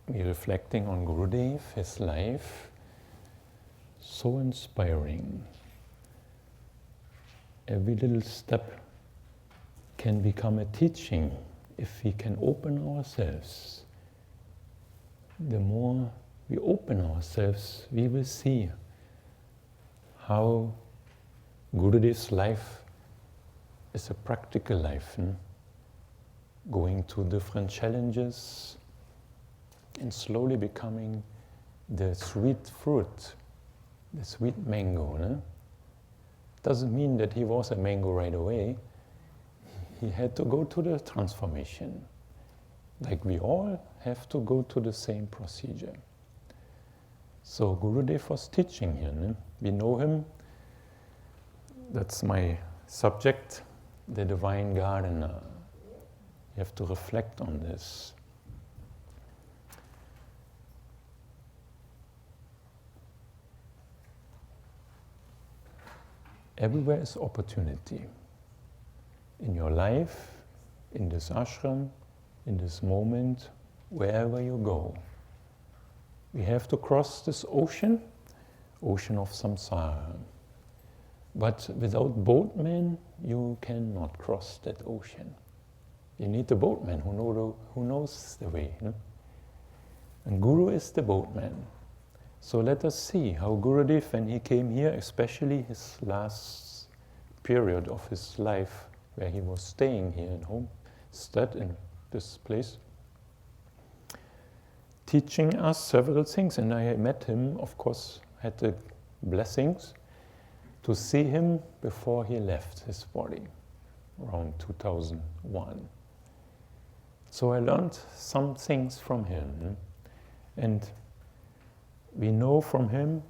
we're reflecting on Gurudev, his life, so inspiring. Every little step can become a teaching if we can open ourselves. The more we open ourselves, we will see how Gurudev's life is a practical life, going through different challenges and slowly becoming the sweet fruit, the sweet mango. Doesn't mean that he was a mango right away. He had to go to the transformation. Like we all have to go to the same procedure. So Gurudev was teaching here. We know him. That's my subject, the divine gardener. You have to reflect on this. Everywhere is opportunity. In your life, in this ashram, in this moment, wherever you go. We have to cross this ocean of samsara. But without boatmen, you cannot cross that ocean. You need the boatman who knows the way. And Guru is the boatman. So let us see how Gurudev, when he came here, especially his last period of his life, where he was staying here in Homestead, in this place, teaching us several things. And I met him, of course, had the blessings to see him before he left his body, around 2001. So I learned some things from him. And we know from him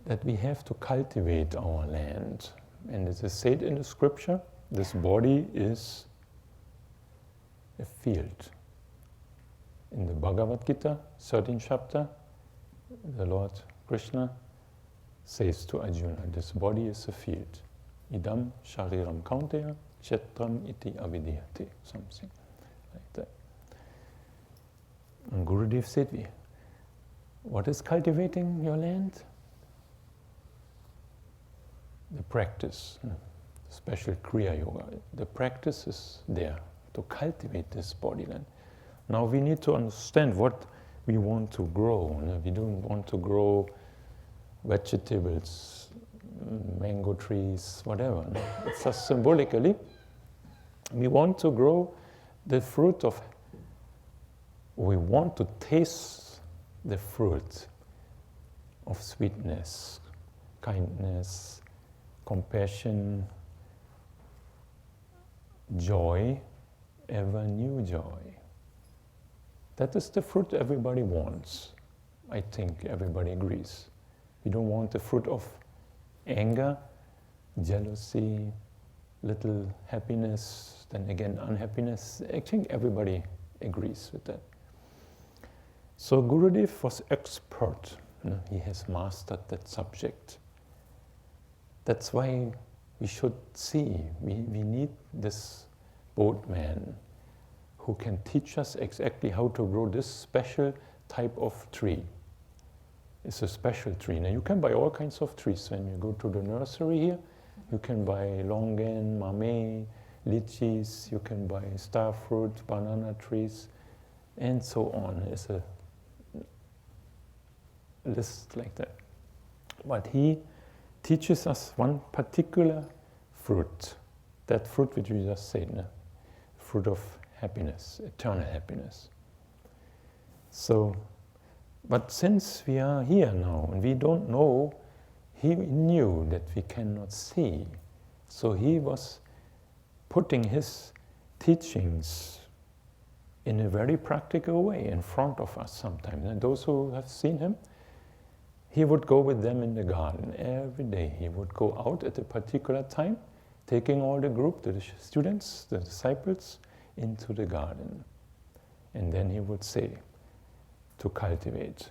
that we have to cultivate our land. And it is said in the scripture, this body is a field. In the Bhagavad Gita, 13th chapter, the Lord Krishna says to Arjuna, this body is a field. Idam shariram kaunteya kshetram iti avidiyate. Something like that. And Gurudev said, what is cultivating your land? The practice, special Kriya yoga. The practice is there to cultivate this body land. Now we need to understand what we want to grow. We don't want to grow vegetables, mango trees, whatever. It's just symbolically. We want to grow the fruit of, we want to taste the fruit of sweetness, kindness, compassion, joy, ever new joy. That is the fruit everybody wants. I think everybody agrees. We don't want the fruit of anger, jealousy, little happiness, then again unhappiness. I think everybody agrees with that. So Gurudev was expert. He has mastered that subject. That's why we should see, we need this boatman who can teach us exactly how to grow this special type of tree. It's a special tree. Now you can buy all kinds of trees. When you go to the nursery here, you can buy longan, mame, lychees, you can buy star fruit, banana trees, and so on. It's a list like that. But he teaches us one particular fruit, that fruit which we just said, fruit of happiness, eternal happiness. So, but since we are here now and we don't know, he knew that we cannot see. So he was putting his teachings in a very practical way in front of us sometimes. And those who have seen him, he would go with them in the garden every day. He would go out at a particular time, taking all the group, the students, the disciples, into the garden. And then he would say to cultivate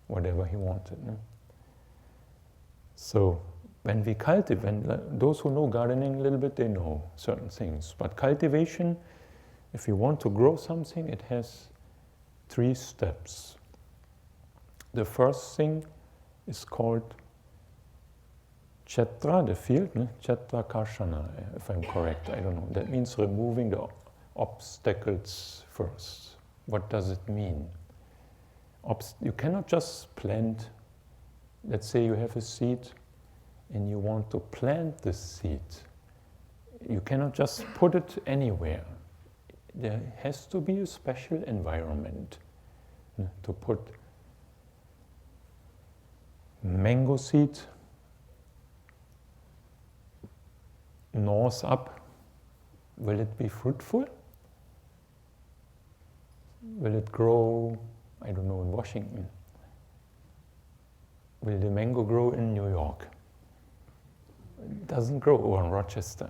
whatever he wanted. So when we cultivate, those who know gardening a little bit, they know certain things. But cultivation, if you want to grow something, it has 3 steps. The first thing is called Kshetra, the field, Kshetra Karshana, if I'm correct, I don't know. That means removing the obstacles first. What does it mean? You cannot just plant, let's say you have a seed and you want to plant this seed. You cannot just put it anywhere. There has to be a special environment to put mango seed north up. Will it be fruitful? Will it grow, I don't know, in Washington? Will the mango grow in New York? It doesn't grow, or in Rochester.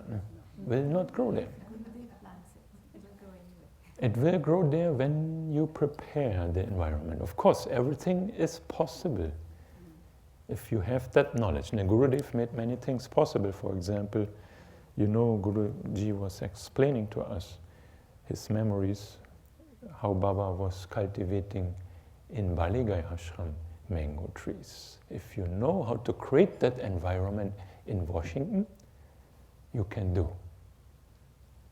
Will not grow there. It will grow there when you prepare the environment. Of course, everything is possible if you have that knowledge. And Gurudev made many things possible. For example, Guruji was explaining to us his memories, how Baba was cultivating in Baligai Ashram mango trees. If you know how to create that environment in Washington, you can do.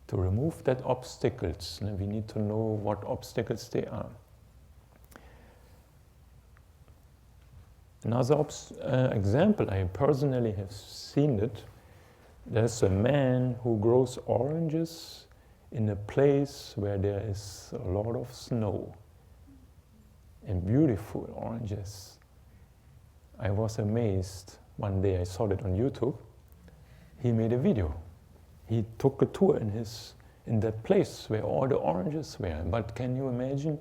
To remove that obstacles, we need to know what obstacles they are. Another example, I personally have seen it. There's a man who grows oranges in a place where there is a lot of snow and beautiful oranges. I was amazed. One day I saw it on YouTube. He made a video. He took a tour in that place where all the oranges were. But can you imagine?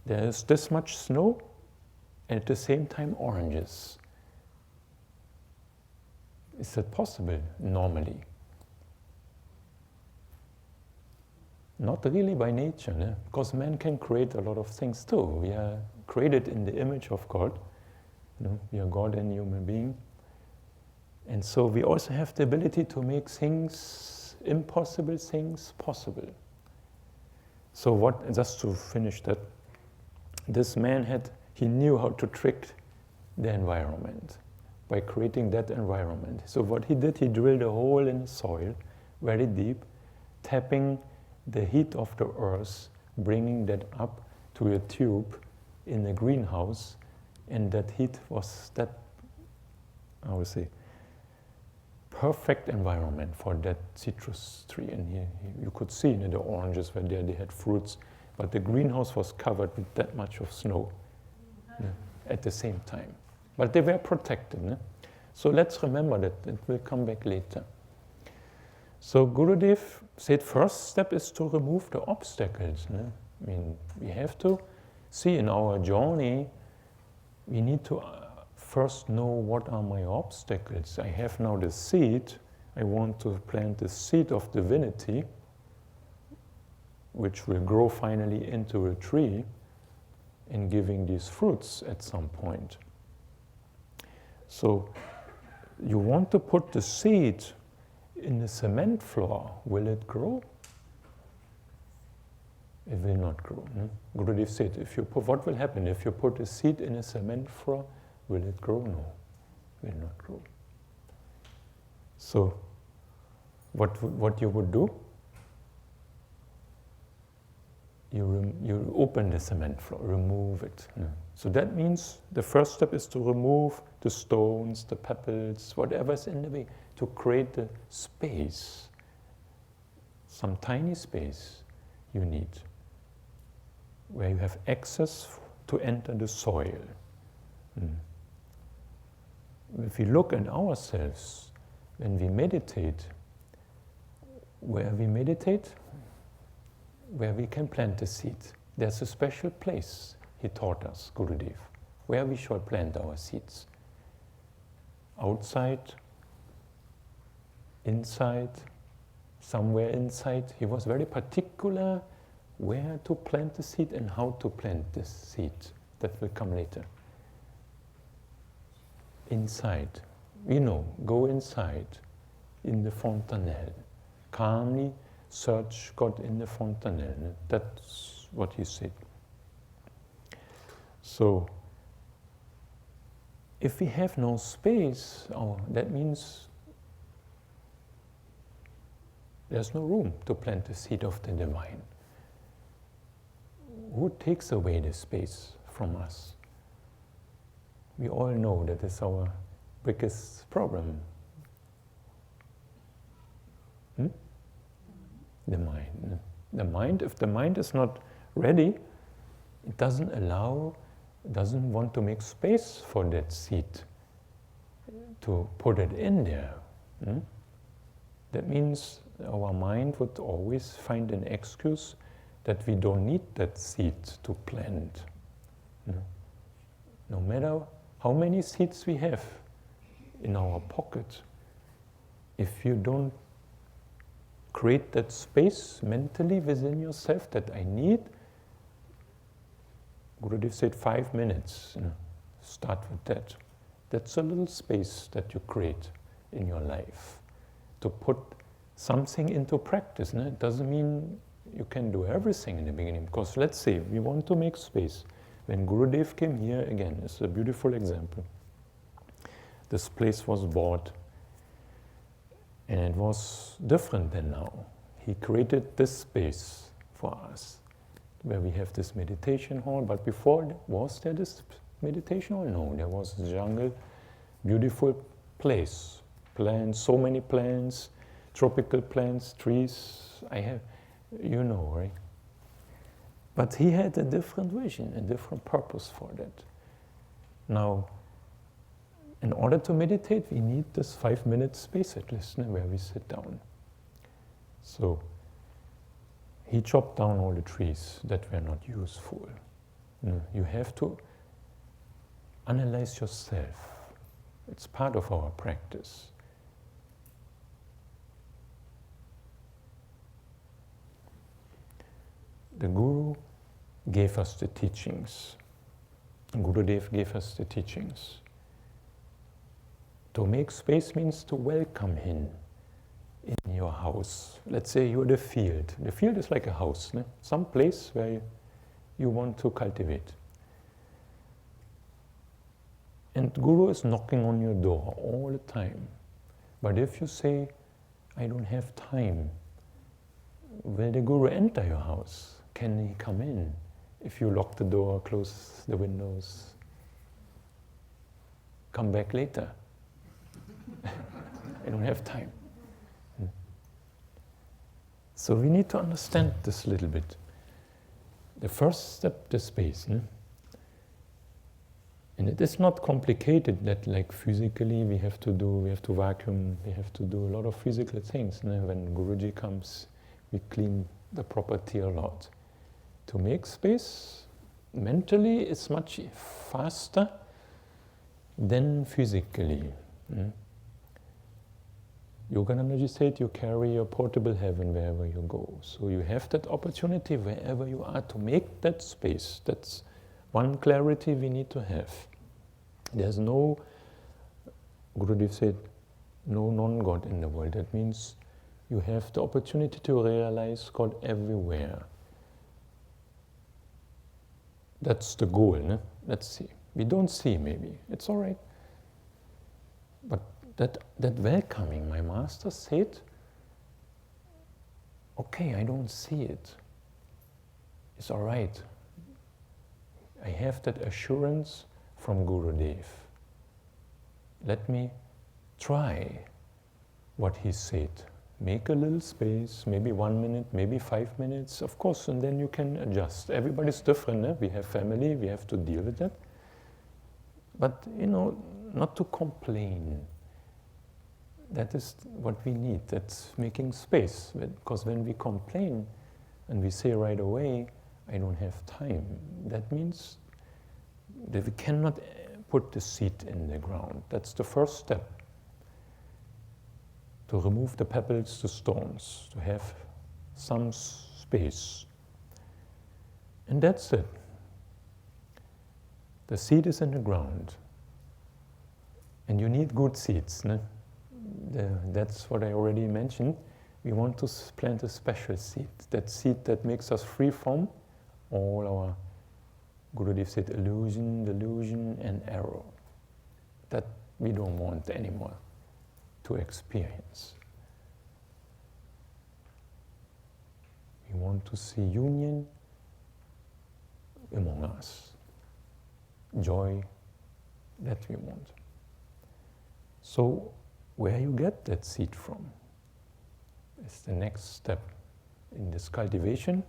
There's this much snow and at the same time oranges. Is that possible normally? Not really by nature, because man can create a lot of things too. We are created in the image of God. We are God and human being. And so we also have the ability to make things, impossible things, possible. So just to finish that, this man he knew how to trick the environment by creating that environment. So what he did, he drilled a hole in the soil, very deep, tapping the heat of the earth, bringing that up to a tube in the greenhouse, and that heat was that, I would say, perfect environment for that citrus tree. And you could see the oranges were there, they had fruits, but the greenhouse was covered with that much of snow at the same time. But they were protected. So let's remember that, it will come back later. So Gurudev said first step is to remove the obstacles. I mean, we have to see in our journey, we need to first know what are my obstacles. I have now the seed. I want to plant the seed of divinity, which will grow finally into a tree and giving these fruits at some point. So you want to put the seed in the cement floor. Will it grow? It will not grow. Gurudev said, what will happen if you put a seed in a cement floor? Will it grow? No, it will not grow. So what you would do? You open the cement floor, remove it. So that means the first step is to remove the stones, the pebbles, whatever's in the way, to create the space, some tiny space you need, where you have access to enter the soil. If we look at ourselves, when we meditate, where we meditate, where we can plant the seed. There's a special place, he taught us, Gurudev, where we shall plant our seeds. Outside, inside, somewhere inside. He was very particular where to plant the seed and how to plant this seed. That will come later. Inside. Go inside, in the fontanelle. Calmly search God in the fontanelle. That's what he said. So, if we have no space, that means there's no room to plant the seed of the divine. Who takes away the space from us? We all know that is our biggest problem. The mind. The mind, if the mind is not ready, it doesn't want to make space for that seed, to put it in there. That means our mind would always find an excuse that we don't need that seed to plant. No matter how many seeds we have in our pocket, if you don't create that space mentally within yourself that I need, Gurudev said 5 minutes, start with that. That's a little space that you create in your life to put something into practice. It doesn't mean you can do everything in the beginning, because let's say we want to make space. When Gurudev came here, again, it's a beautiful example. This place was bought, and it was different than now. He created this space for us, where we have this meditation hall, but before, was there this meditation hall? No, there was a jungle, beautiful place, plants, so many plants, tropical plants, trees, right? But he had a different vision, a different purpose for that. Now, in order to meditate, we need this 5-minute space at least, where we sit down. So, he chopped down all the trees that were not useful. You have to analyze yourself. It's part of our practice. The Guru gave us the teachings. Gurudev gave us the teachings. To make space means to welcome him in your house. Let's say you're the field. The field is like a house, some place where you want to cultivate. And Guru is knocking on your door all the time. But if you say, I don't have time, will the Guru enter your house? Can he come in? If you lock the door, close the windows, come back later. I don't have time. So we need to understand this a little bit. The first step, the space. And it is not complicated that like physically we have to vacuum, we have to do a lot of physical things. When Guruji comes, we clean the property a lot. To make space, mentally it's much faster than physically. Yoganandaji said you carry your portable heaven wherever you go. So you have that opportunity wherever you are to make that space. That's one clarity we need to have. There's no, Gurudev said, no non-God in the world. That means you have the opportunity to realize God everywhere. That's the goal. Let's see. We don't see maybe. It's all right. But that welcoming, my master said, okay, I don't see it. It's all right. I have that assurance from Gurudev. Let me try what he said. Make a little space, maybe 1 minute, maybe 5 minutes, of course, and then you can adjust. Everybody's different. We have family, we have to deal with that. But, not to complain. That is what we need. That's making space. Because when we complain and we say right away, I don't have time, that means that we cannot put the seed in the ground. That's the first step. To remove the pebbles, the stones, to have some space. And that's it. The seed is in the ground. And you need good seeds. That's what I already mentioned. We want to plant a special seed. That seed that makes us free from all our Gurudev said illusion, delusion, and error. That we don't want anymore to experience. We want to see union among us. Joy, that we want. So, where you get that seed from is the next step in this cultivation.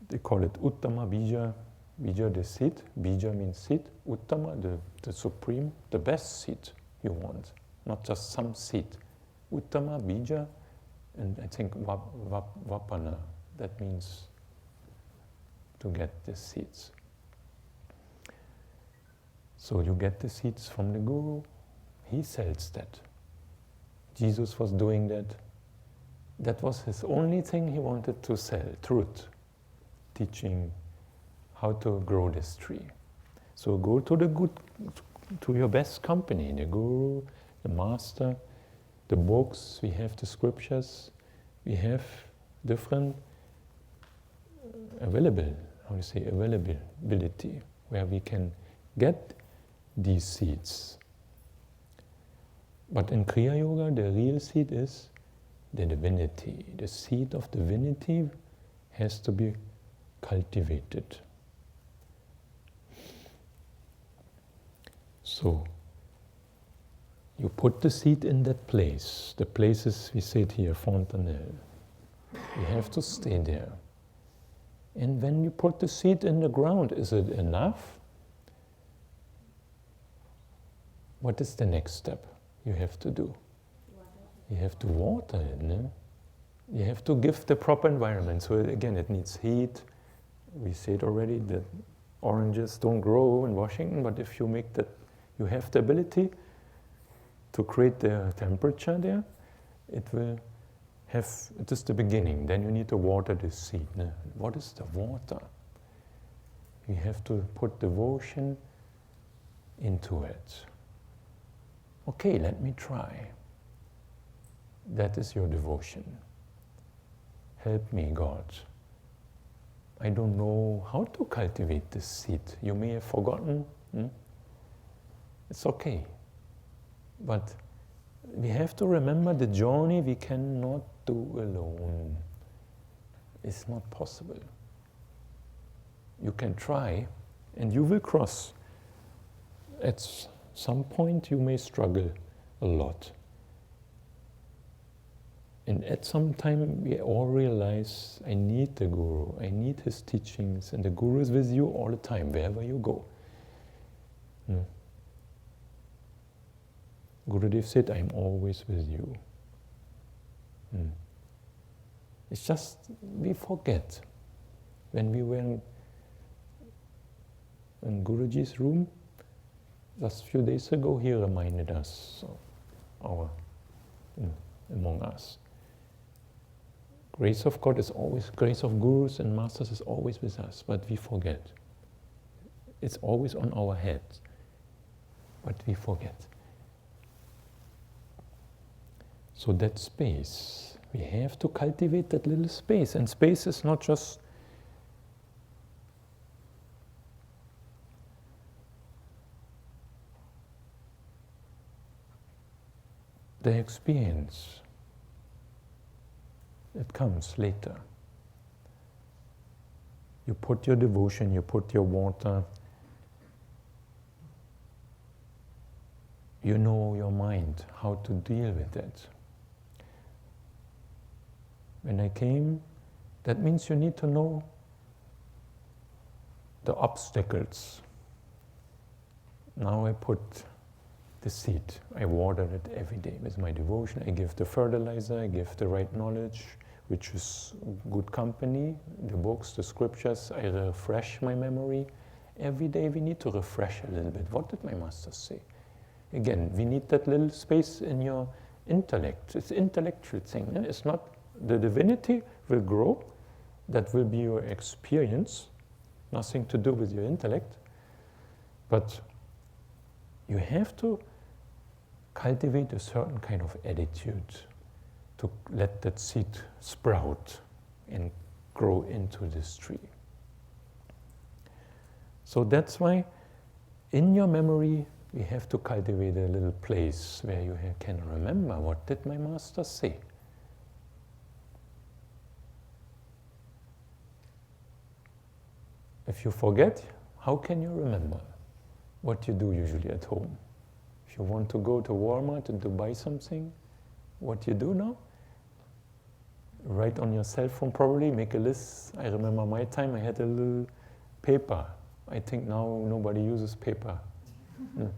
They call it Uttama Bija. Bija, the seed. Bija means seed. Uttama, the supreme, the best seed you want. Not just some seed. Uttama Bija, and I think Vapana, that means to get the seeds. So you get the seeds from the Guru. He sells that. Jesus was doing that. That was his only thing he wanted to sell, truth. Teaching how to grow this tree. So go to to your best company, the Guru, the Master, the books, we have the scriptures, we have different availability, where we can get these seeds. But in Kriya Yoga, the real seed is the divinity. The seed of divinity has to be cultivated. So, you put the seed in that place. The places we said here, fontanelle. You have to stay there. And when you put the seed in the ground, is it enough? What is the next step you have to do? You have to water it, no? You have to give the proper environment. So again, it needs heat. We said already that oranges don't grow in Washington, but if you make that, you have the ability to create the temperature there, it is the beginning. Then you need to water the seed. No? What is the water? You have to put devotion into it. Okay, let me try. That is your devotion. Help me, God. I don't know how to cultivate this seed. You may have forgotten. It's okay. But we have to remember the journey we cannot do alone. It's not possible. You can try, and you will cross. At some point you may struggle a lot. And at some time we all realize, I need the Guru, I need his teachings, and the Guru is with you all the time, wherever you go. Gurudev said, I'm always with you. It's just, we forget. When we were in Guruji's room, just a few days ago, he reminded us of among us. Grace of God is always, grace of Gurus and Masters is always with us, but we forget. It's always on our heads, but we forget. So that space, we have to cultivate that little space. And space is not just the experience. It comes later. You put your devotion, you put your water, you know your mind, how to deal with it. When I came, that means you need to know the obstacles. Now I put the seed. I water it every day with my devotion. I give the fertilizer, I give the right knowledge, which is good company, the books, the scriptures. I refresh my memory. Every day we need to refresh a little bit. What did my master say? Again, we need that little space in your intellect. It's an intellectual thing. It's not, the divinity will grow. That will be your experience. Nothing to do with your intellect. But you have to cultivate a certain kind of attitude to let that seed sprout and grow into this tree. So that's why in your memory we have to cultivate a little place where you can remember, what did my master say? If you forget, how can you remember what you do usually at home? If you want to go to Walmart and to buy something, what you do now? Write on your cell phone probably, make a list. I remember my time, I had a little paper. I think now nobody uses paper. No.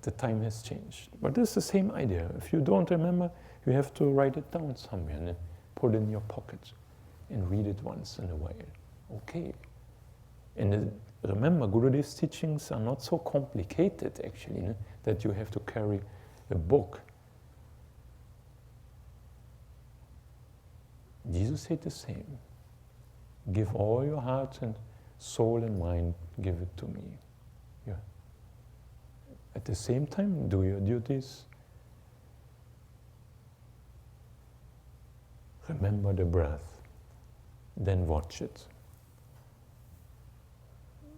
The time has changed. But it's the same idea. If you don't remember, you have to write it down somewhere and put it in your pocket and read it once in a while. Okay. And remember, Gurudev's teachings are not so complicated actually, that you have to carry a book. Jesus said the same. Give all your heart and soul and mind, give it to me. Yeah. At the same time, do your duties. Remember the breath. Then watch it.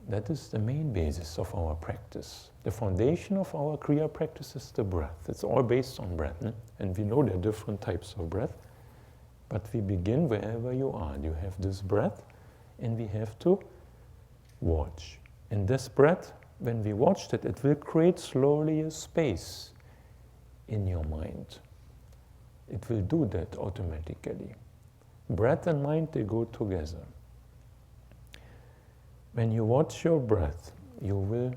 That is the main basis of our practice. The foundation of our Kriya practice is the breath. It's all based on breath. And we know there are different types of breath. But we begin wherever you are. You have this breath, and we have to watch. And this breath, when we watched it, it will create slowly a space in your mind. It will do that automatically. Breath and mind, they go together. When you watch your breath, you will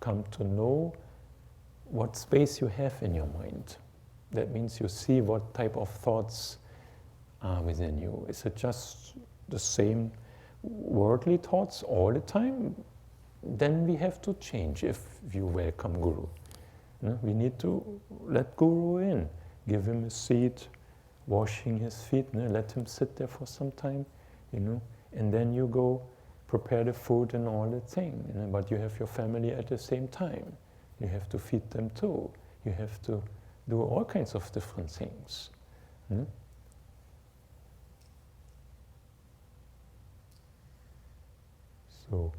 come to know what space you have in your mind. That means you see what type of thoughts are within you. Is it just the same worldly thoughts all the time? Then we have to change if you welcome Guru. We need to let Guru in, give him a seat, washing his feet, let him sit there for some time, and then you go prepare the food and all the thing. But you have your family at the same time. You have to feed them too. You have to do all kinds of different things. So,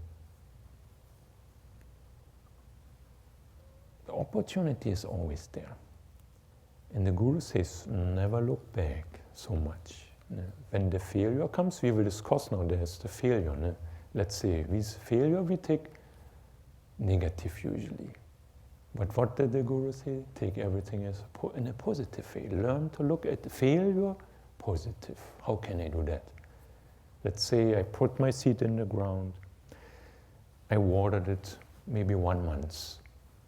the opportunity is always there. And the Guru says, never look back so much. When the failure comes, we will discuss now, there's the failure. Let's say, with failure we take negative usually. But what did the Guru say? Take everything as in a positive way. Learn to look at the failure positive. How can I do that? Let's say I put my seed in the ground. I watered it maybe 1 month.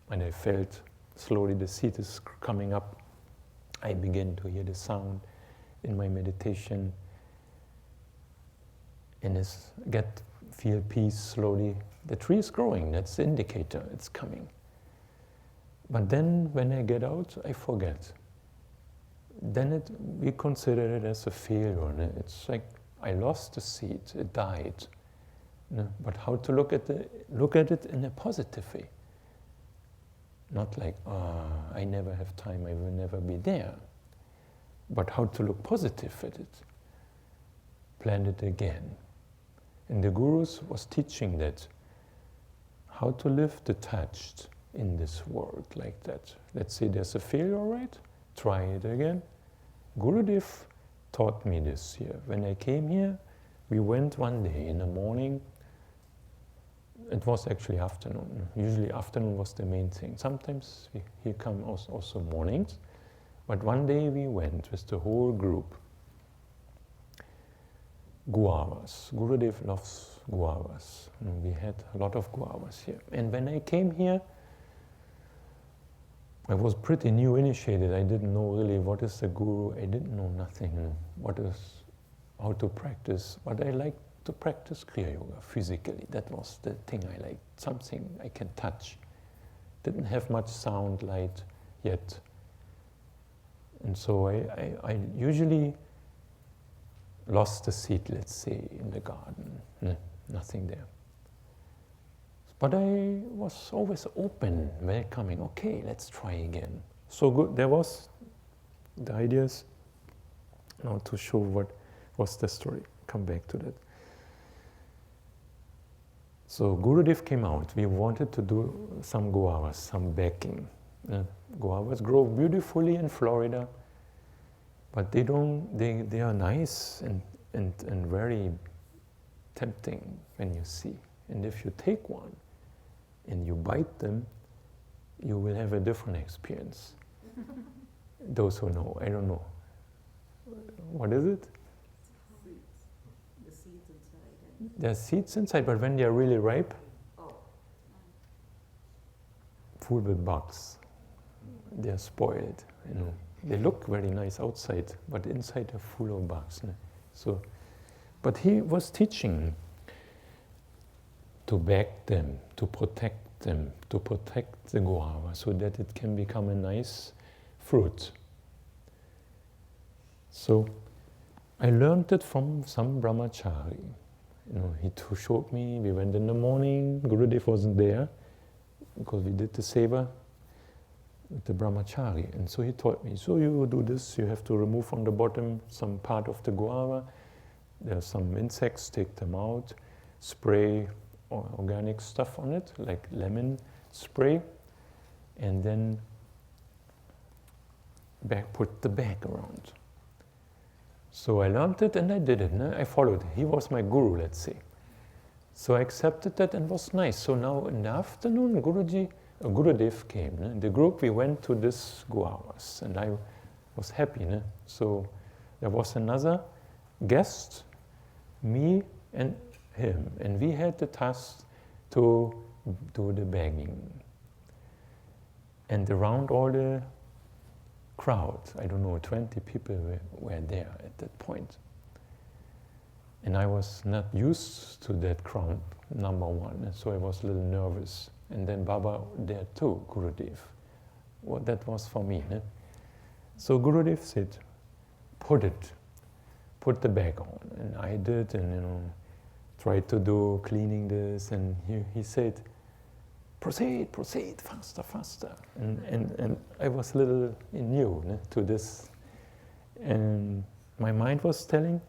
And I felt slowly the seed is coming up. I begin to hear the sound in my meditation. And feel peace slowly. The tree is growing, that's the indicator, it's coming. But then when I get out, I forget. Then we consider it as a failure. It's like I lost the seed, it died. But how to look at it in a positive way. Not like, I never have time, I will never be there. But how to look positive at it. Plant it again. And the Gurus was teaching that, how to live detached in this world like that. Let's say there's a failure, right? Try it again. Gurudev taught me this here. When I came here, we went one day in the morning. It was actually afternoon. Usually afternoon was the main thing. Sometimes he come also mornings. But one day we went with the whole group. Guavas. Gurudev loves guavas. We had a lot of guavas here. And when I came here, I was pretty new initiated. I didn't know really what is the Guru. I didn't know nothing. How to practice. But I liked to practice Kriya Yoga physically. That was the thing I liked. Something I can touch. Didn't have much sound, light yet. And so I usually lost the seed, let's say, in the garden. Nothing there. But I was always open, welcoming. Okay, let's try again. So good. There was the ideas now to show what was the story. Come back to that. So Gurudev came out. We wanted to do some guavas, some baking. Guavas grow beautifully in Florida, but they are nice and very tempting when you see. And if you take one and you bite them, you will have a different experience. Those who know, I don't know. What is it? The seeds inside. There are seeds inside, but when they are really ripe, full with bugs. They are spoiled, you know. They look very nice outside, but inside they're full of bugs. So, but he was teaching to bag them, to protect them, to protect the guava so that it can become a nice fruit. So I learned it from some brahmachari. You know, he showed me, we went in the morning, Gurudev wasn't there because we did the seva with the brahmachari. And so he taught me, so you do this, you have to remove from the bottom some part of the guava. There are some insects, take them out, spray organic stuff on it, like lemon spray, and then put the bag around. So I learned it and I did it. I followed. He was my guru, let's say. So I accepted that and it was nice. So now in the afternoon, Gurudev came. In the group, we went to this guavas and I was happy. So there was another guest, me and him. And we had the task to do the bagging. And around all the crowd, I don't know, 20 people were there at that point. And I was not used to that crowd, number one, so I was a little nervous. And then Baba there too, Gurudev. Well, that was for me. So Gurudev said, put the bag on. And I did, and tried to do cleaning this, and he said, proceed, faster. And I was a little new to this. And my mind was telling,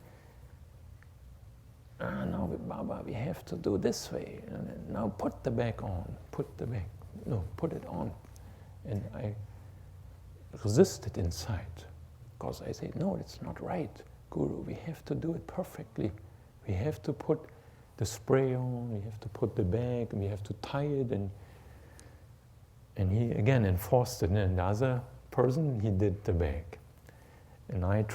now Baba, we have to do this way. And now put the bag on, put it on. And I resisted inside, because I said, no, it's not right, Guru, we have to do it perfectly. We have to put the spray on, we have to put the bag, we have to tie it, and he again enforced it, and the other person, he did the bag. And I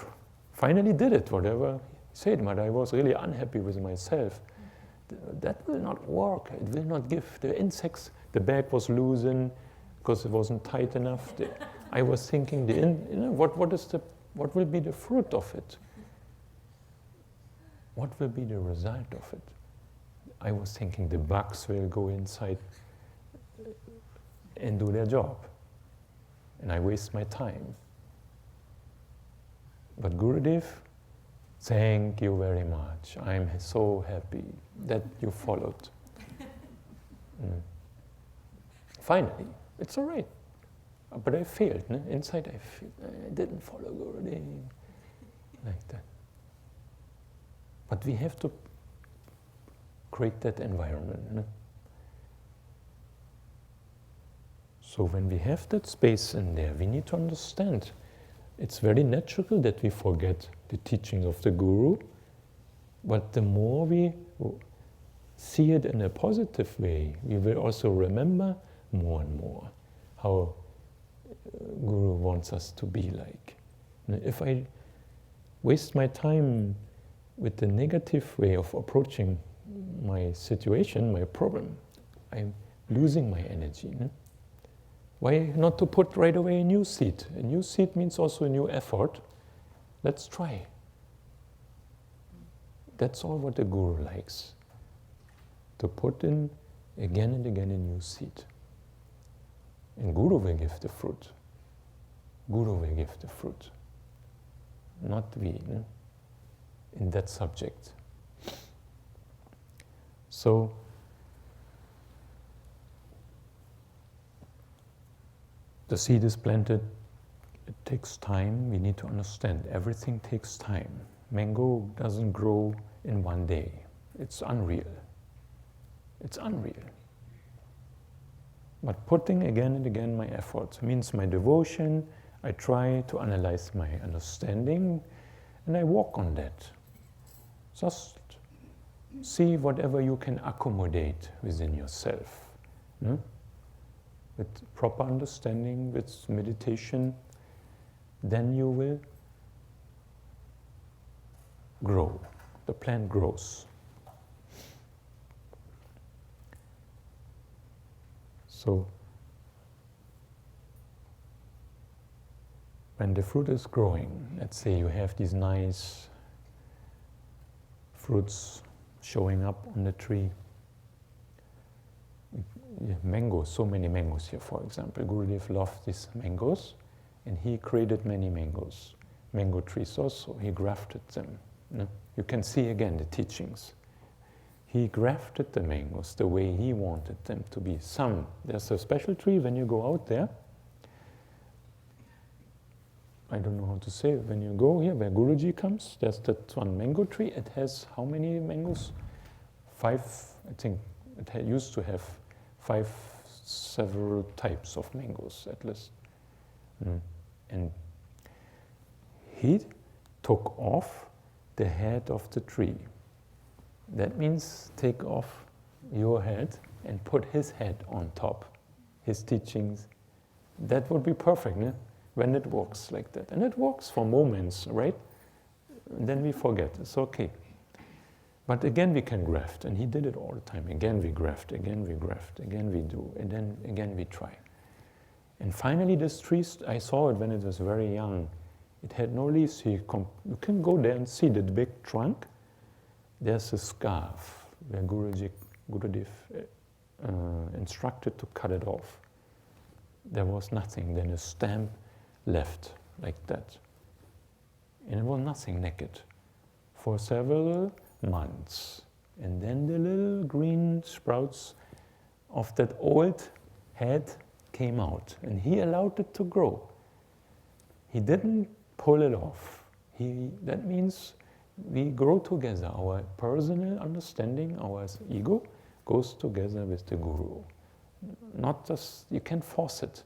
finally did it, whatever he said, but I was really unhappy with myself. That will not work, it will not give the insects, the bag was loosened because it wasn't tight enough. I was thinking, what will be the fruit of it? What will be the result of it? I was thinking the bugs will go inside and do their job. And I waste my time. But Gurudev, thank you very much. I'm so happy that you followed. Finally, it's all right. But I failed. Inside I didn't follow Gurudev. Like that. But we have to create that environment. So when we have that space in there, we need to understand it's very natural that we forget the teachings of the Guru, but the more we see it in a positive way, we will also remember more and more how Guru wants us to be like. If I waste my time with the negative way of approaching my situation, my problem, I'm losing my energy. Why not to put right away a new seed? A new seed means also a new effort. Let's try. That's all what the Guru likes. To put in again and again a new seed. And Guru will give the fruit. Guru will give the fruit. Not we, in that subject. So, the seed is planted, it takes time, we need to understand, everything takes time. Mango doesn't grow in one day, it's unreal. It's unreal. But putting again and again my effort means my devotion. I try to analyze my understanding, and I walk on that. Just see whatever you can accommodate within yourself. No? With proper understanding, with meditation, then you will grow. The plant grows. So, when the fruit is growing, let's say you have these nice fruits showing up on the tree. Mangoes, so many mangoes here, for example. Gurudev loved these mangoes, and he created many mangoes. Mango trees also, he grafted them. No? You can see again the teachings. He grafted the mangoes the way he wanted them to be. There's a special tree when you go out there. I don't know how to say it. When you go here, where Guruji comes, there's that one mango tree. It has how many mangoes? 5, I think. It used to have 5 several types of mangoes at least. And he took off the head of the tree. That means take off your head and put his head on top, his teachings. That would be perfect, né? When it works like that. And it works for moments, right? And then we forget, it's okay. But again we can graft, and he did it all the time. Again we graft, again we graft, again we do, and then again we try. And finally this tree, I saw it when it was very young. It had no leaves. You can go there and see the big trunk. There's a scarf where Gurudev instructed to cut it off. There was nothing, then a stamp left like that. And it was nothing naked for several months. And then the little green sprouts of that old head came out, and he allowed it to grow. He didn't pull it off. That means we grow together. Our personal understanding, our ego, goes together with the Guru. Not just, you can't force it.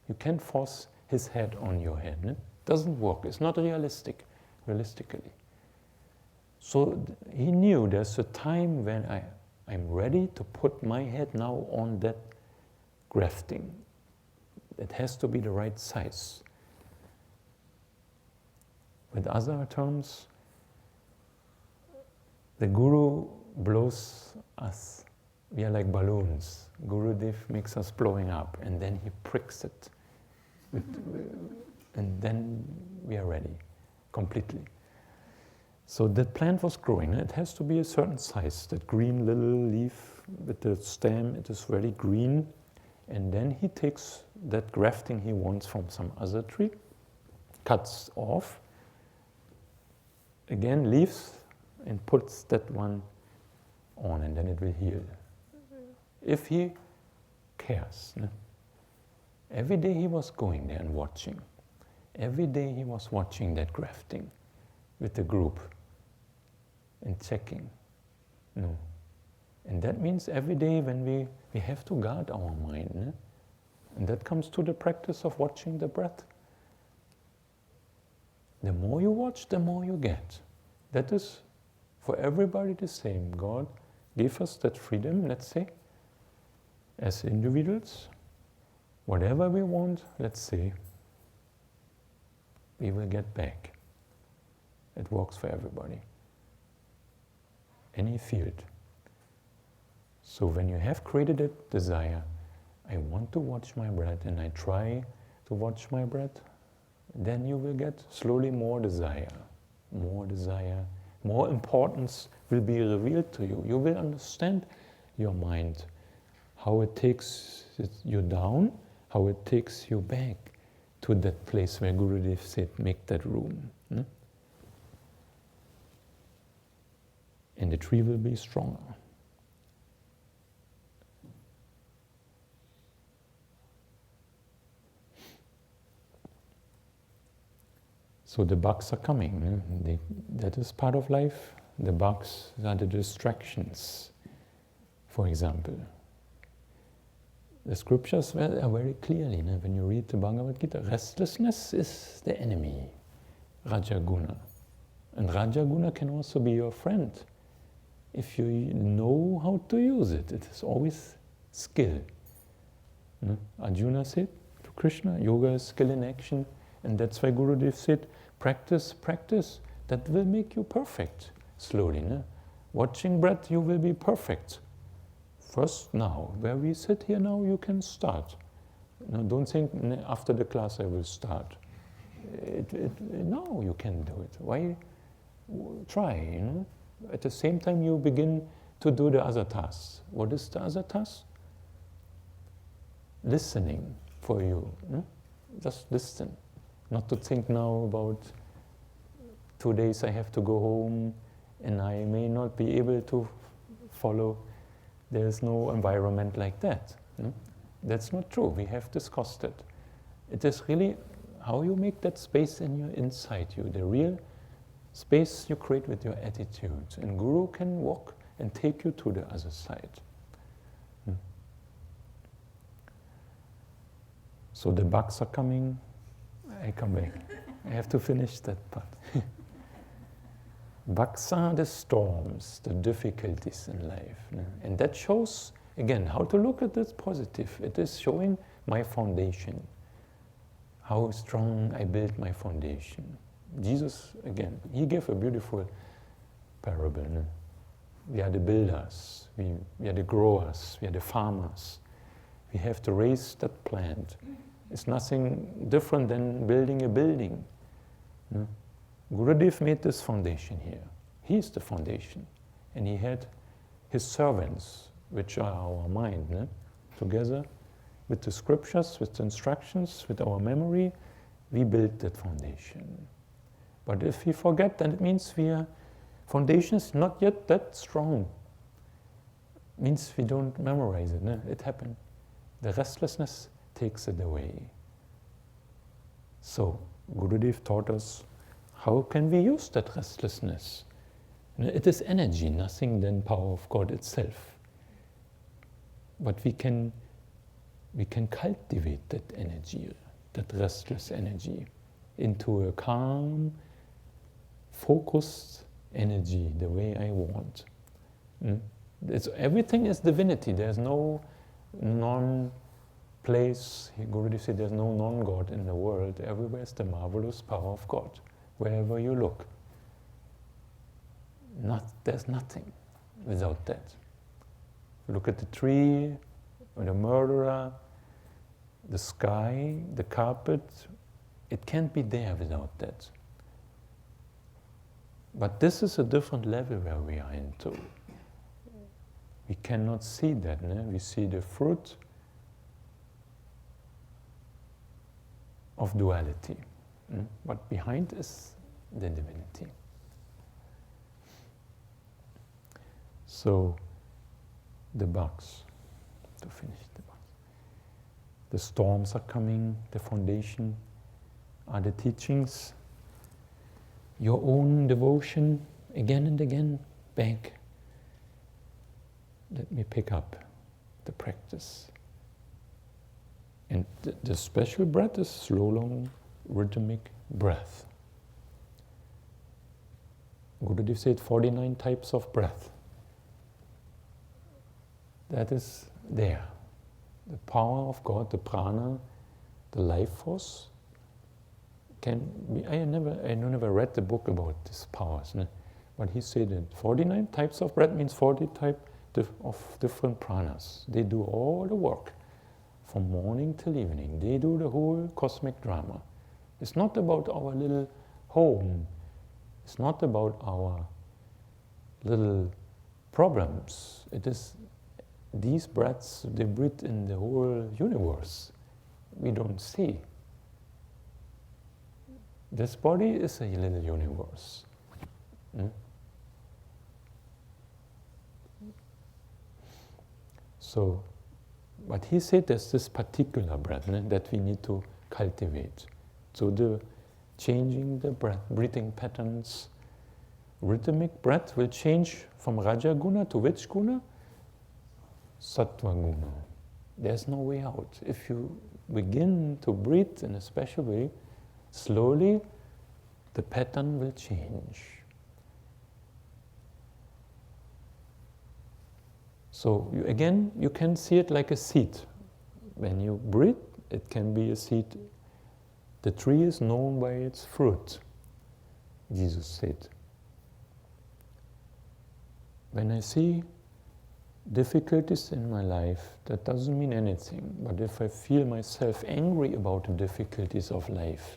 You can't force his head on your head. It doesn't work. It's not realistically. So he knew there's a time when I'm ready to put my head now on that grafting. It has to be the right size. With other terms, the Guru blows us. We are like balloons. Gurudev makes us blowing up, and then he pricks it. And then we are ready, completely. So that plant was growing. It has to be a certain size. That green little leaf with the stem, it is very green. And then he takes that grafting he wants from some other tree, cuts off, again leaves, and puts that one on, and then it will heal. If he cares. No? Every day he was going there and watching. Every day he was watching that grafting with the group and checking. No. And that means every day when we have to guard our mind. No? And that comes to the practice of watching the breath. The more you watch, the more you get. That is for everybody the same. God gave us that freedom, let's say, as individuals. Whatever we want, let's say, we will get back. It works for everybody. Any field. So when you have created a desire, I want to watch my breath, and I try to watch my breath, then you will get slowly more desire, more importance will be revealed to you. You will understand your mind, how it takes you down, how it takes you back to that place where Gurudev said, make that room. No? And the tree will be stronger. So the bugs are coming. That is part of life. The bugs are the distractions. for example. The scriptures are very clearly, when you read the Bhagavad Gita, restlessness is the enemy, Rajaguna. And Rajaguna can also be your friend if you know how to use it. It is always skill. Arjuna said to Krishna, yoga is skill in action, and that's why Gurudev said, practice, practice, that will make you perfect slowly. Watching breath, you will be perfect. First now, where we sit here now, you can start. Don't think after the class I will start. Now you can do it. Why try? At the same time you begin to do the other tasks. What is the other task? Listening for you. Just listen. Not to think now about 2 days I have to go home and I may not be able to follow. There is no environment like that. That's not true. We have discussed it. It is really how you make that space inside you, the real space you create with your attitude. And Guru can walk and take you to the other side. So the bugs are coming. I come back. I have to finish that part. Bugs are the storms, the difficulties in life. And that shows, again, how to look at this positive. It is showing my foundation, how strong I built my foundation. Jesus, again, he gave a beautiful parable. We are the builders, we are the growers, we are the farmers. We have to raise that plant. It's nothing different than building a building. Gurudev made this foundation here. He is the foundation. And he had his servants, which are our mind, together with the scriptures, with the instructions, with our memory, we build that foundation. But if we forget, then it means foundation is not yet that strong. It means we don't memorize it. It happened. The restlessness takes it away. So, Gurudev taught us, how can we use that restlessness? It is energy, nothing than power of God itself. But we can cultivate that energy, that restless energy, into a calm, focused energy, the way I want. Everything is divinity. There's no non-place. Gurudev said there's no non-God in the world. Everywhere is the marvelous power of God, wherever you look. There's nothing without that. Look at the tree, or the murderer, the sky, the carpet. It can't be there without that. But this is a different level where we are into. We cannot see that. We see the fruit of duality. But behind is the divinity. So, the bugs, to finish the bugs. The storms are coming, the foundation are the teachings, your own devotion, again and again, back. Let me pick up the practice. And the special breath is slow, long, rhythmic breath. Gurudev said 49 types of breath. That is there. The power of God, the prana, the life force can be. I never read the book about these powers, but he said that 49 types of breath means 40 types of different pranas. They do all the work from morning till evening. They do the whole cosmic drama. It's not about our little home. It's not about our little problems. It is these breaths, they breathe in the whole universe. We don't see. This body is a little universe. So, but he said there's this particular breath that we need to cultivate. So the changing the breath, breathing patterns, rhythmic breath will change from Raja Guna to which Guna? Sattva guna. There's no way out. If you begin to breathe in a special way, slowly the pattern will change. So again, you can see it like a seed. When you breathe, it can be a seed. The tree is known by its fruit, Jesus said. When I see difficulties in my life, that doesn't mean anything. But if I feel myself angry about the difficulties of life,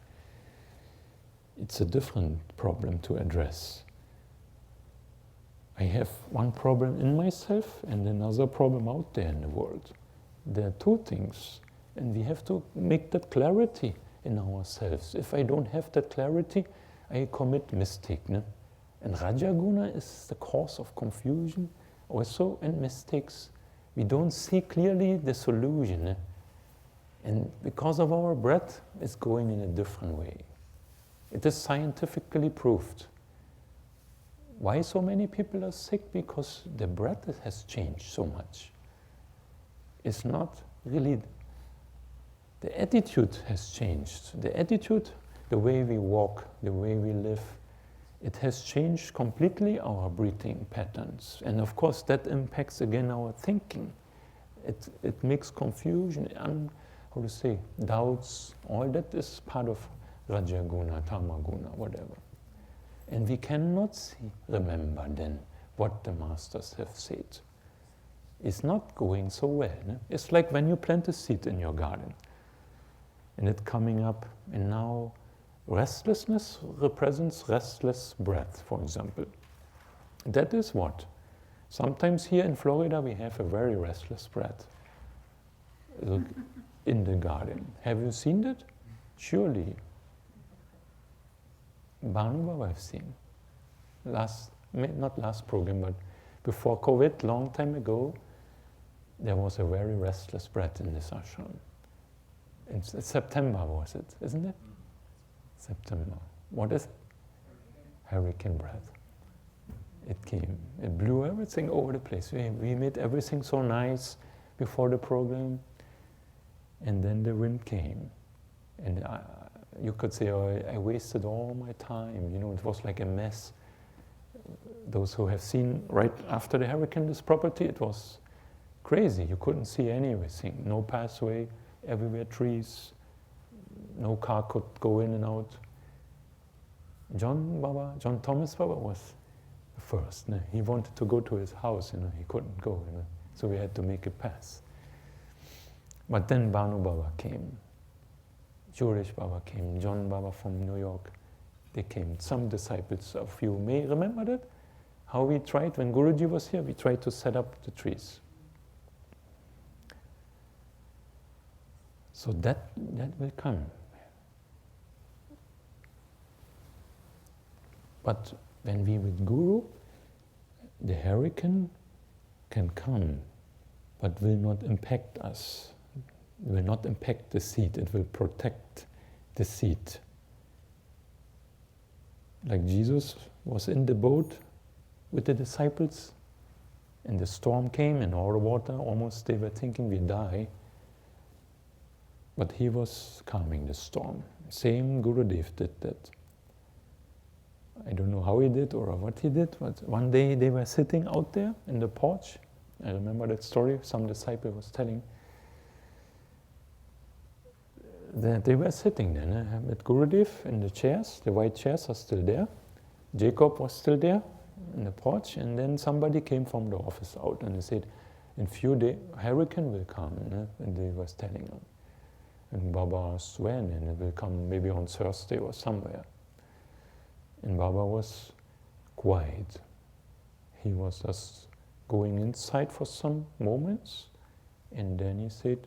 it's a different problem to address. I have one problem in myself and another problem out there in the world. There are two things, and we have to make that clarity in ourselves. If I don't have that clarity, I commit mistake. No? And Rajaguna is the cause of confusion also and mistakes. We don't see clearly the solution. No? And because of our breath, it's going in a different way. It is scientifically proved. Why so many people are sick? Because the breath has changed so much. It's not really, the attitude has changed. The attitude, the way we walk, the way we live, it has changed completely our breathing patterns. And of course that impacts again our thinking. It makes confusion, how to say, doubts, all that is part of Rajaguna, Tamaguna, whatever. And we cannot remember then what the masters have said. It's not going so well. No? It's like when you plant a seed in your garden and it's coming up, and now restlessness represents restless breath, for example. That is what? Sometimes here in Florida we have a very restless breath in the garden. Have you seen that? Surely. Banu I've seen. Not last program, but before COVID, long time ago, there was a very restless breath in this ashram. It's September, was it? Isn't it? September. What is it? Hurricane breath. It came. It blew everything over the place. We made everything so nice before the program, and then the wind came. And you could say, oh, I wasted all my time. You know, it was like a mess. Those who have seen right after the hurricane this property, it was crazy. You couldn't see anything. No pathway, everywhere trees. No car could go in and out. John Thomas Baba was the first. No? He wanted to go to his house, he couldn't go. So we had to make a pass. But then Banu Baba came. Jurish Baba came, John Baba from New York, they came. Some disciples of you may remember that, how we tried, when Guruji was here, we tried to set up the trees. So that will come. But when we with Guru, the hurricane can come, but will not impact us. It will not impact the seed, it will protect the seed. Like Jesus was in the boat with the disciples, and the storm came and all the water, almost they were thinking we die. But he was calming the storm. Same Gurudev did that. I don't know how he did or what he did, but one day they were sitting out there in the porch. I remember that story, some disciple was telling. They were sitting there with Gurudev in the chairs. The white chairs are still there. Jacob was still there in the porch, and then somebody came from the office out and they said, in few days, hurricane will come, and they was telling them. And Baba asked when, and it will come maybe on Thursday or somewhere. And Baba was quiet. He was just going inside for some moments, and then he said,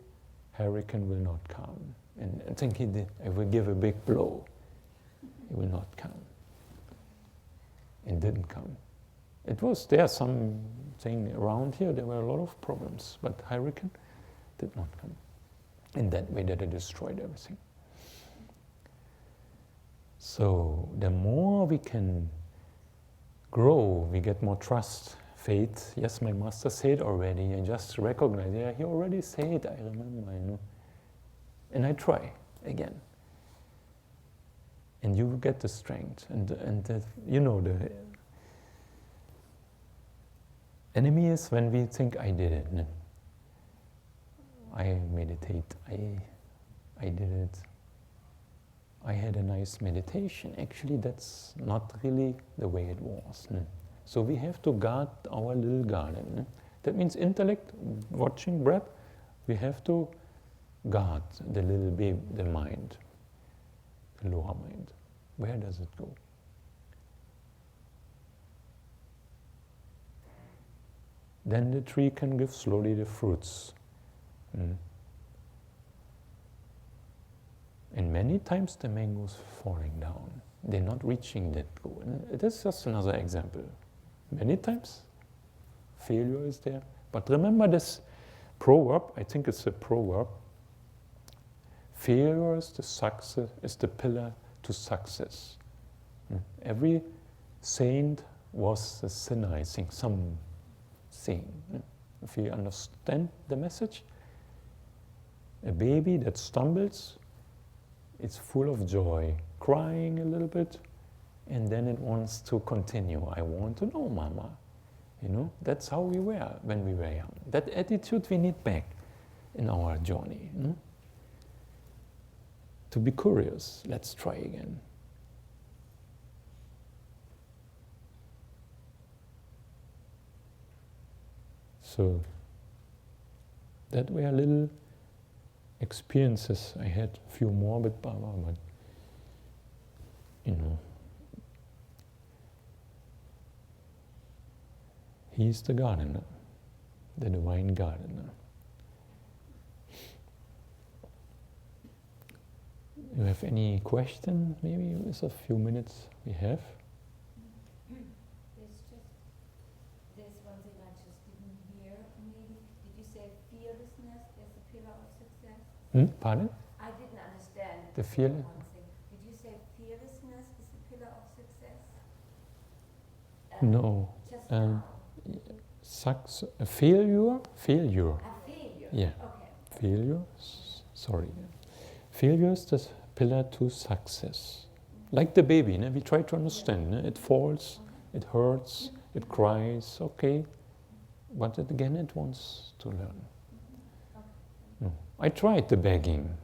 hurricane will not come. And I think he did. I will give a big blow. It will not come. It didn't come. It was there, something around here, there were a lot of problems, but hurricane did not come. In that way that it destroyed everything. So the more we can grow, we get more trust, faith. Yes, my master said already. I just recognize, yeah, he already said, I remember, And I try again. And you get the strength. And the enemy is when we think, I did it. No? I meditate. I did it. I had a nice meditation. Actually, that's not really the way it was. No? So we have to guard our little garden. No? That means intellect, watching breath, we have to guard the little baby, the mind, the lower mind. Where does it go? Then the tree can give slowly the fruits. And many times the mangoes falling down. They're not reaching that goal. It is just another example. Many times failure is there. But remember this proverb, I think it's a proverb. Failure is the pillar to success. Every saint was a sinner, I think, some saying. If you understand the message, a baby that stumbles, it's full of joy, crying a little bit, and then it wants to continue. I want to know, Mama. That's how we were when we were young. That attitude we need back in our journey. To be curious, let's try again. So, that were little experiences. I had a few more with Baba, but he's the gardener, the divine gardener. You have any question? Maybe it's a few minutes we have. There's one thing I just didn't hear. Maybe did you say fearlessness is a pillar of success? Pardon? I didn't understand. The fearless. One thing. Did you say fearlessness is a pillar of success? No. Just now. Failure. A failure. Yeah. Okay. Failure. Sorry. Failure is the pillar to success. Like the baby, we try to understand. It falls, it hurts, it cries, okay. But again, it wants to learn. I tried the begging.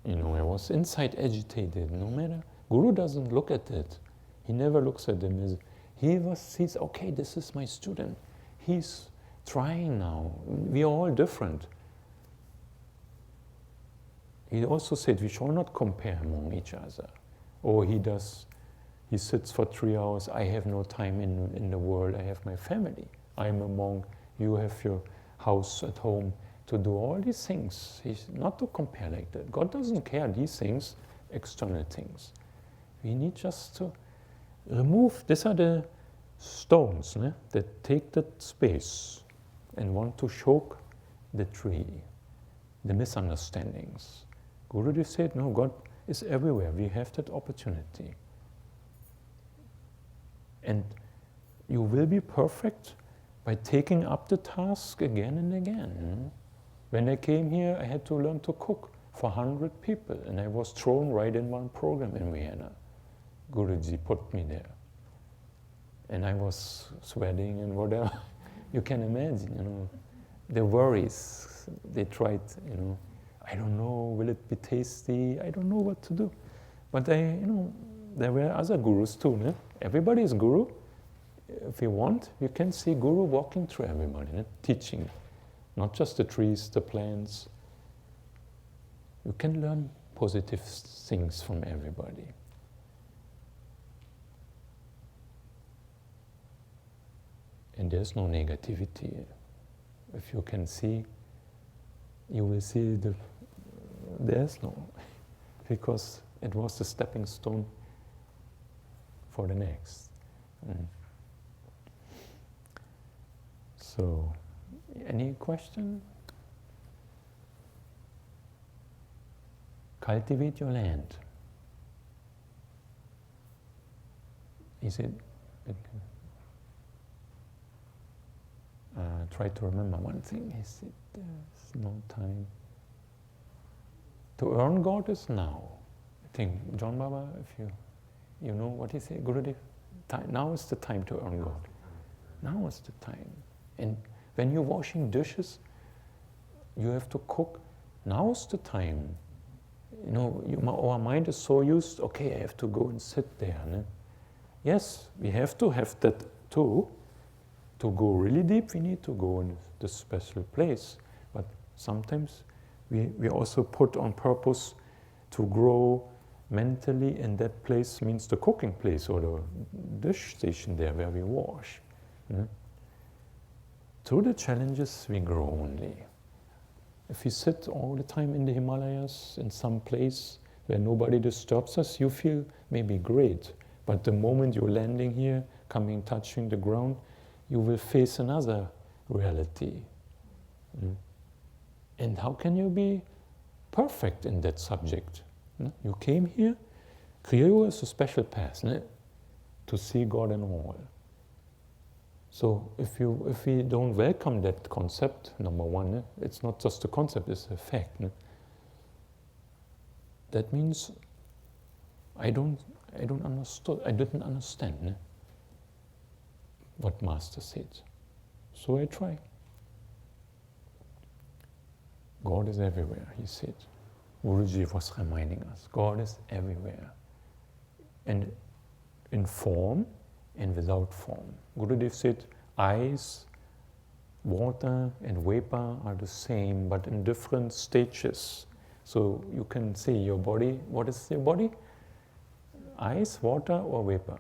I was inside agitated. No matter, Guru doesn't look at it. He never looks at them. He sees, okay, this is my student. He's trying now. We are all different. He also said we shall not compare among each other. He sits for 3 hours, I have no time in the world, I have my family. I'm a monk, you have your house at home to do all these things. He's not to compare like that. God doesn't care these things, external things. We need just to remove, these are the stones that take that space and want to choke the tree, the misunderstandings. Guruji said, no, God is everywhere. We have that opportunity. And you will be perfect by taking up the task again and again. When I came here, I had to learn to cook for 100 people, and I was thrown right in one program in Vienna. Guruji put me there. And I was sweating and whatever. You can imagine, the worries. They tried, I don't know, will it be tasty? I don't know what to do. But there were other gurus too. Everybody is guru. If you want, you can see Guru walking through everybody, teaching. Not just the trees, the plants. You can learn positive things from everybody. And there's no negativity. If you can see, you will see there's no, because it was the stepping stone for the next. So, any question? Cultivate your land. Is it? try to remember one thing. He said, there's no time. To earn God is now. I think, John Baba, if you know what he said, Gurudev, now is the time to earn God. Now is the time. And when you're washing dishes, you have to cook, now is the time. You know, our mind is so used, okay, I have to go and sit there. Ne? Yes, we have to have that too. To go really deep, we need to go in this special place. But sometimes we also put on purpose to grow mentally, and that place means the cooking place or the dish station there where we wash. Ne? Through the challenges, we grow only. If we sit all the time in the Himalayas, in some place where nobody disturbs us, you feel maybe great. But the moment you're landing here, touching the ground, you will face another reality. And how can you be perfect in that subject? You came here, Kriya is a special path to see God in all. So if we don't welcome that concept, number one, it's not just a concept, it's a fact. That means I didn't understand what Master said. So I try. God is everywhere, he said. Guruji was reminding us, God is everywhere. And in form and without form. Gurudev said, ice, water and vapor are the same, but in different stages. So you can see your body, what is your body? Ice, water or vapor?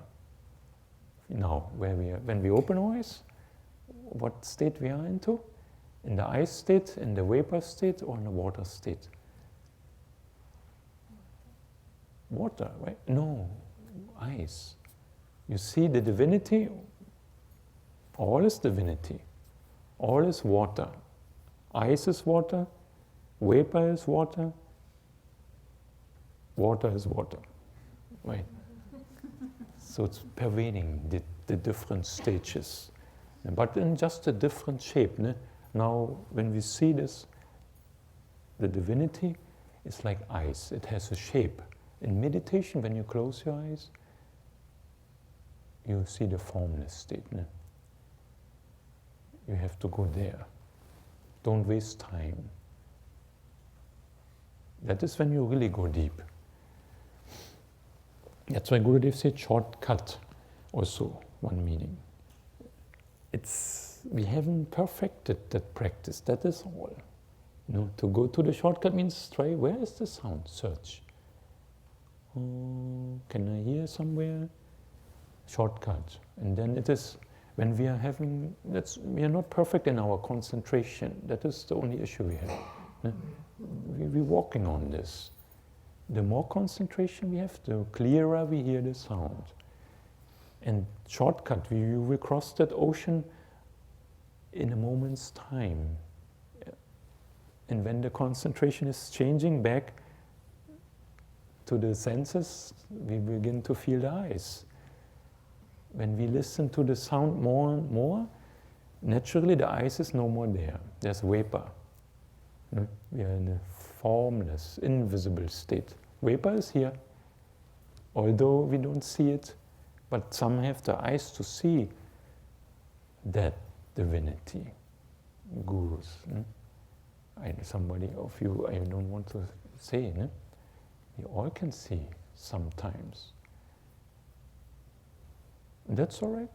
Now, when we open our eyes, what state we are into? In the ice state, in the vapor state, or in the water state? Water, right? No, ice. You see the divinity, all is divinity, all is water. Ice is water, vapor is water, water is water, right? So it's pervading the different stages, but in just a different shape. Now, when we see this, the divinity is like ice, it has a shape. In meditation, when you close your eyes, you see the formless state. You have to go there. Don't waste time. That is when you really go deep. That's why Gurudev said shortcut, also one meaning. We haven't perfected that practice, that is all. To go to the shortcut means try, where is the sound? Search. Oh, can I hear somewhere? Shortcut. And then it is, when we are we are not perfect in our concentration. That is the only issue we have. We're walking on this. The more concentration we have, the clearer we hear the sound. And shortcut, you will cross that ocean in a moment's time. And when the concentration is changing back to the senses, we begin to feel the ice. When we listen to the sound more and more, naturally the ice is no more there. There's vapor. We are in a formless, invisible state. Vapor is here, although we don't see it, but some have the eyes to see that divinity. Gurus. Somebody of you, I don't want to say, we all can see sometimes. That's all right.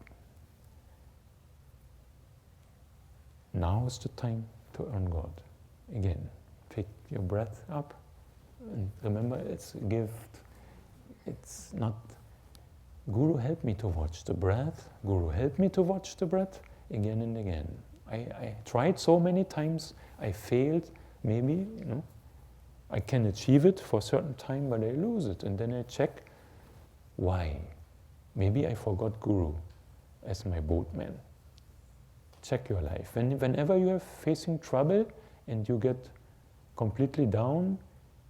Now is the time to earn God. Again, pick your breath up. And remember, it's a gift. It's not, Guru help me to watch the breath. Guru help me to watch the breath again and again. I tried so many times, I failed. Maybe, I can achieve it for a certain time, but I lose it. And then I check, why? Maybe I forgot Guru as my boatman. Check your life. Whenever you are facing trouble and you get completely down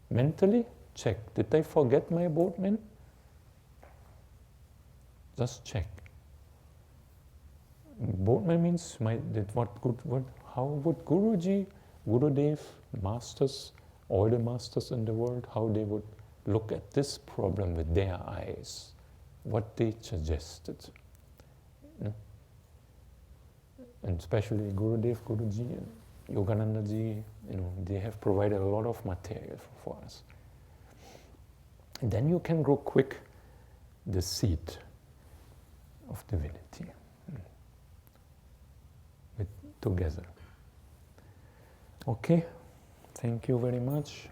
mentally, check. Did I forget my boatman? Just check. Boatman means how would Guruji, Gurudev, masters, all the masters in the world, how they would look at this problem with their eyes, what they suggested. And especially Gurudev, Guruji, and Yogananda ji, they have provided a lot of material for us. And then you can grow quick the seed of divinity together. Okay, thank you very much.